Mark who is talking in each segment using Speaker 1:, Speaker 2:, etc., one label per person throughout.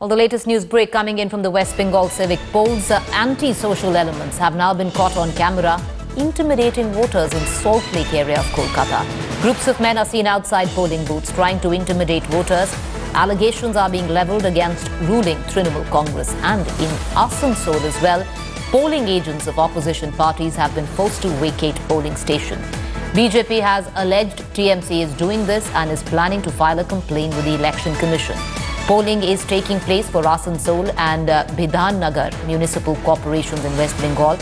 Speaker 1: Well, the latest news break coming in from the West Bengal Civic polls. Anti-social elements have now been caught on camera intimidating voters in Salt Lake area of Kolkata. Groups of men are seen outside polling booths trying to intimidate voters. Allegations are being levelled against ruling Trinamool Congress, and in Asansol as well, polling agents of opposition parties have been forced to vacate polling station. BJP has alleged TMC is doing this and is planning to file a complaint with the Election Commission. Polling is taking place for Asansol and Bidhannagar municipal corporations in West Bengal.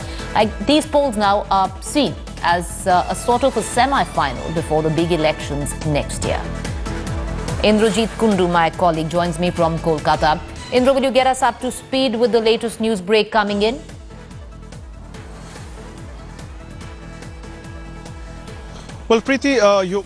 Speaker 1: These polls now are seen as a sort of a semi-final before the big elections next year. Indrajit Kundu, my colleague, joins me from Kolkata. Indra, will you get us up to speed with the latest news break coming in?
Speaker 2: Well, Preeti,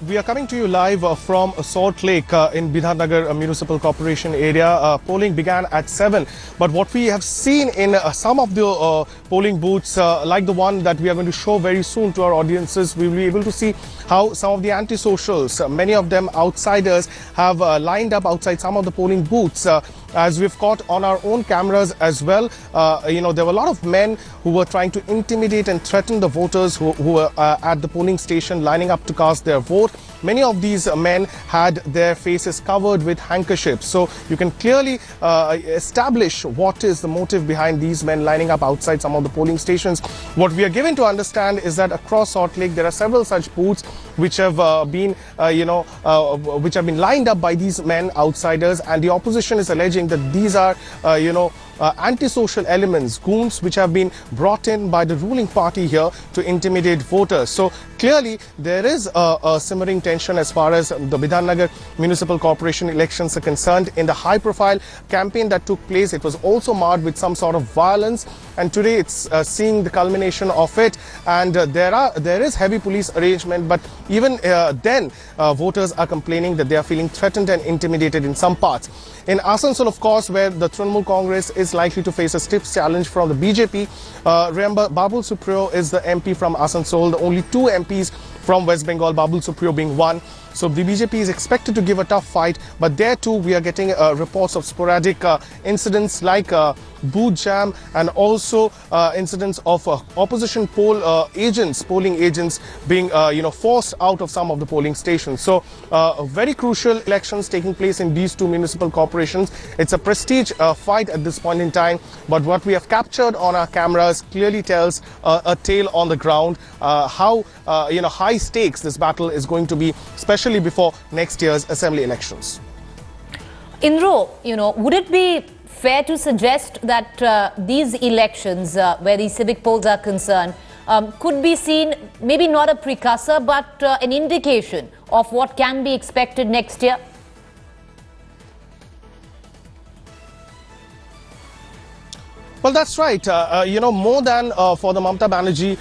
Speaker 2: we are coming to you live from Salt Lake in Bidhannagar Municipal Corporation area. Polling began at 7. But what we have seen in some of the polling booths, like the one that we are going to show very soon to our audiences, we will be able to see how some of the anti-socials, many of them outsiders, have lined up outside some of the polling booths. As we've caught on our own cameras as well, there were a lot of men who were trying to intimidate and threaten the voters who were at the polling station lining up to cast their vote. Many of these men had their faces covered with handkerchiefs. So you can clearly establish what is the motive behind these men lining up outside some of the polling stations. What we are given to understand is that across Salt Lake, there are several such booths which have been lined up by these men, outsiders, and the opposition is alleging that these are, antisocial elements, goons, which have been brought in by the ruling party here to intimidate voters. So clearly, there is a simmering tension as far as the Bidhannagar Municipal Corporation elections are concerned. In the high-profile campaign that took place, it was also marred with some sort of violence, and today it's seeing the culmination of it. And there is heavy police arrangement, but even then, voters are complaining that they are feeling threatened and intimidated in some parts. In Asansol, of course, where the Trinamool Congress is likely to face a stiff challenge from the BJP. Remember, Babul Supriyo is the MP from Asansol, the only two MPs from West Bengal, Babul Supriyo being one. So the BJP is expected to give a tough fight, but there too we are getting reports of sporadic incidents like booth jam, and also incidents of opposition polling agents being forced out of some of the polling stations. So very crucial elections taking place in these two municipal corporations. It's a prestige fight at this point in time, but what we have captured on our cameras clearly tells a tale on the ground, how high stakes this battle is going to be, especially before next year's assembly elections.
Speaker 1: Indro, would it be fair to suggest that these elections, where these civic polls are concerned, could be seen, maybe not a precursor, but an indication of what can be expected next year?
Speaker 2: Well, that's right. More than for the Mamata Banerjee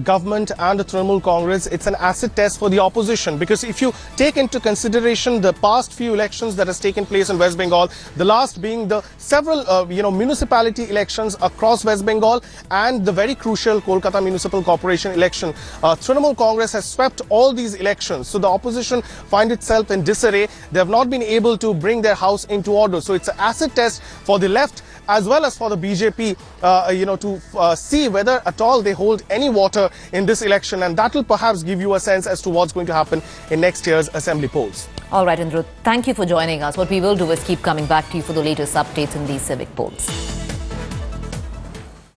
Speaker 2: government and the Trinamool Congress, it's an acid test for the opposition. Because if you take into consideration the past few elections that has taken place in West Bengal, the last being the several, municipality elections across West Bengal and the very crucial Kolkata Municipal Corporation election, Trinamool Congress has swept all these elections. So the opposition find itself in disarray. They have not been able to bring their house into order. So it's an acid test for the left as well as for the BJP, to see whether at all they hold any water in this election, and that will perhaps give you a sense as to what's going to happen in next year's assembly polls.
Speaker 1: All right, Indra, thank you for joining us. What we will do is keep coming back to you for the latest updates in these civic polls.